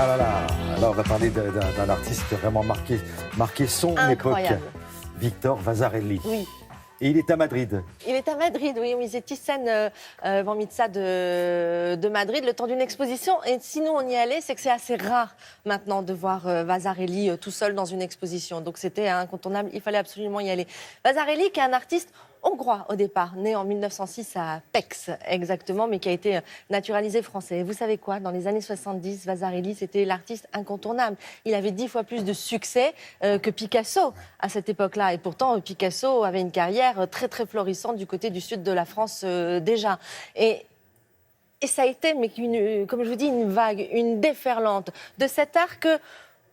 Ah là là, alors on va parler d'un artiste qui a vraiment marqué son Incroyable. époque, Victor Vasarely. Oui. Et il est à Madrid. Il est à Madrid, oui, au musée Thyssen Van Mizza de Madrid, le temps d'une exposition. Et si nous, on y allait, c'est que c'est assez rare maintenant de voir Vasarely tout seul dans une exposition. Donc c'était incontournable, il fallait absolument y aller. Vasarely, qui est un artiste hongrois au départ, né en 1906 à Pécs exactement, mais qui a été naturalisé français. Et vous savez quoi? Dans les années 70, Vasarely, c'était l'artiste incontournable. Il avait 10 fois plus de succès que Picasso à cette époque-là. Et pourtant, Picasso avait une carrière très très florissante du côté du sud de la France déjà. Et ça a été, mais comme je vous dis, une vague, une déferlante de cet art que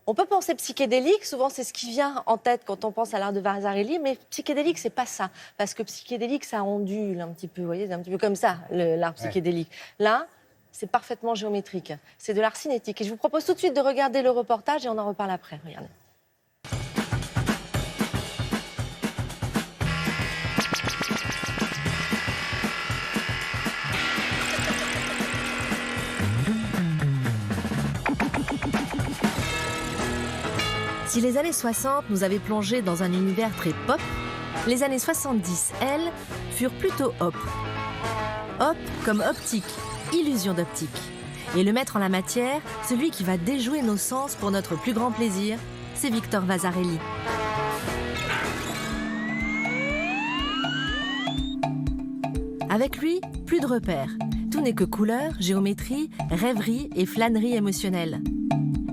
on peut penser psychédélique, souvent c'est ce qui vient en tête quand on pense à l'art de Vasarely, mais psychédélique, c'est pas ça. Parce que psychédélique, ça ondule un petit peu, vous voyez, c'est un petit peu comme ça, l'art psychédélique. Là, c'est parfaitement géométrique. C'est de l'art cinétique. Et je vous propose tout de suite de regarder le reportage et on en reparle après. Regardez. Si les années 60 nous avaient plongé dans un univers très pop, les années 70, elles, furent plutôt hop. Hop comme optique, illusion d'optique. Et le maître en la matière, celui qui va déjouer nos sens pour notre plus grand plaisir, c'est Victor Vasarely. Avec lui, plus de repères. Tout n'est que couleur, géométrie, rêverie et flânerie émotionnelle.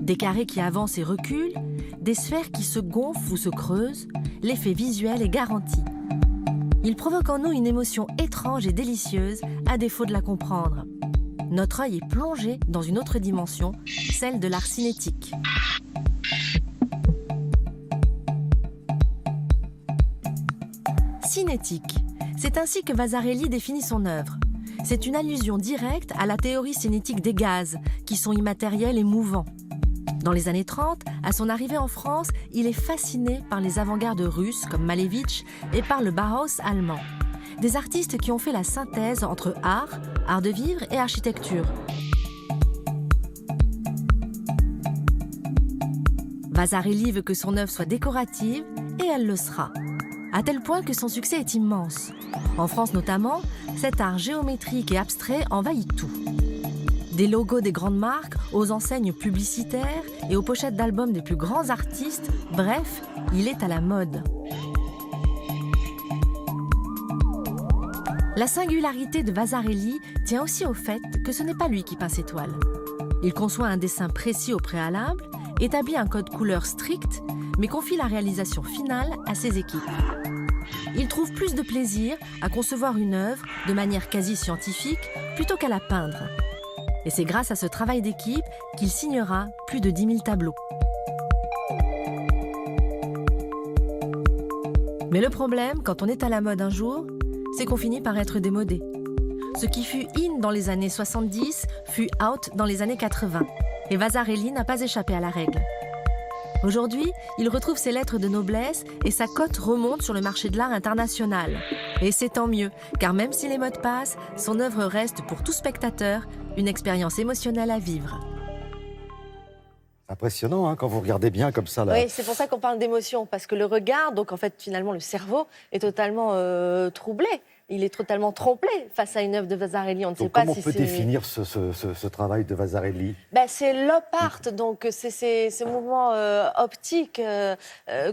Des carrés qui avancent et reculent, des sphères qui se gonflent ou se creusent, l'effet visuel est garanti. Il provoque en nous une émotion étrange et délicieuse, à défaut de la comprendre. Notre œil est plongé dans une autre dimension, celle de l'art cinétique. Cinétique, c'est ainsi que Vasarely définit son œuvre. C'est une allusion directe à la théorie cinétique des gaz, qui sont immatériels et mouvants. Dans les années 30, à son arrivée en France, il est fasciné par les avant-gardes russes comme Malevich et par le Bauhaus allemand. Des artistes qui ont fait la synthèse entre art de vivre et architecture. Vasarely veut que son œuvre soit décorative et elle le sera. À tel point que son succès est immense. En France notamment, cet art géométrique et abstrait envahit tout. Des logos des grandes marques, aux enseignes publicitaires et aux pochettes d'albums des plus grands artistes, bref, il est à la mode. La singularité de Vasarely tient aussi au fait que ce n'est pas lui qui peint ses toiles. Il conçoit un dessin précis au préalable, établit un code couleur strict, mais confie la réalisation finale à ses équipes. Il trouve plus de plaisir à concevoir une œuvre de manière quasi scientifique plutôt qu'à la peindre. Et c'est grâce à ce travail d'équipe qu'il signera plus de 10 000 tableaux. Mais le problème, quand on est à la mode un jour, c'est qu'on finit par être démodé. Ce qui fut in dans les années 70 fut out dans les années 80. Et Vasarely n'a pas échappé à la règle. Aujourd'hui, il retrouve ses lettres de noblesse et sa cote remonte sur le marché de l'art international. Et c'est tant mieux, car même si les modes passent, son œuvre reste pour tout spectateur une expérience émotionnelle à vivre. Impressionnant, hein, quand vous regardez bien comme ça. Là. Oui, c'est pour ça qu'on parle d'émotion, parce que le regard, donc en fait, finalement, le cerveau est totalement troublé. Il est totalement trompé face à une œuvre de Vasarely. On ne sait pas si comment on peut définir ce travail de Vasarely? C'est l'op art, donc c'est ce mouvement optique,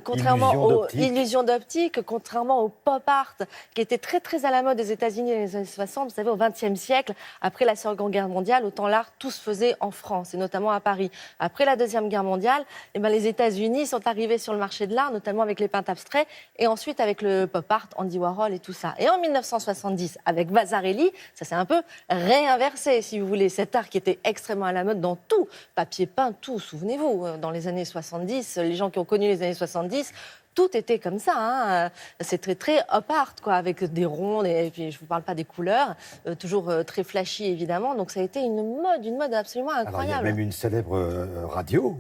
contrairement aux illusions d'optique, contrairement au pop art, qui était très très à la mode aux États-Unis dans les années 60. Vous savez, au XXe siècle, après la Seconde Guerre mondiale, autant l'art, tout se faisait en France, et notamment à Paris. Après la Deuxième Guerre mondiale, les États-Unis sont arrivés sur le marché de l'art, notamment avec les peintres abstraits, et ensuite avec le pop art, Andy Warhol et tout ça. Et en 1970, avec Vasarely, ça s'est un peu réinversé, si vous voulez. Cet art qui était extrêmement à la mode dans tout, papier peint, tout, souvenez-vous, dans les années 70, les gens qui ont connu les années 70, tout était comme ça. Hein. C'est très, très op art, quoi, avec des rondes, et puis je ne vous parle pas des couleurs, toujours très flashy, évidemment. Donc ça a été une mode absolument incroyable. Alors, il y a même une célèbre radio.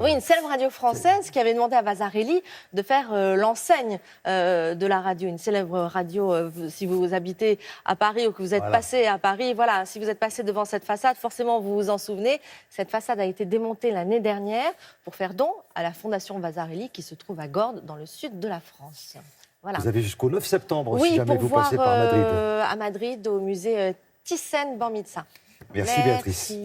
Oui, une célèbre radio française qui avait demandé à Vasarely de faire l'enseigne de la radio. Une célèbre radio, si vous habitez à Paris ou que vous êtes passé à Paris, voilà, si vous êtes passé devant cette façade, forcément vous vous en souvenez. Cette façade a été démontée l'année dernière pour faire don à la Fondation Vasarely qui se trouve à Gordes, dans le sud de la France. Voilà. Vous avez jusqu'au 9 septembre, oui, si jamais vous passez par Madrid. À Madrid, au musée Thyssen-Bornemisza. Merci Béatrice.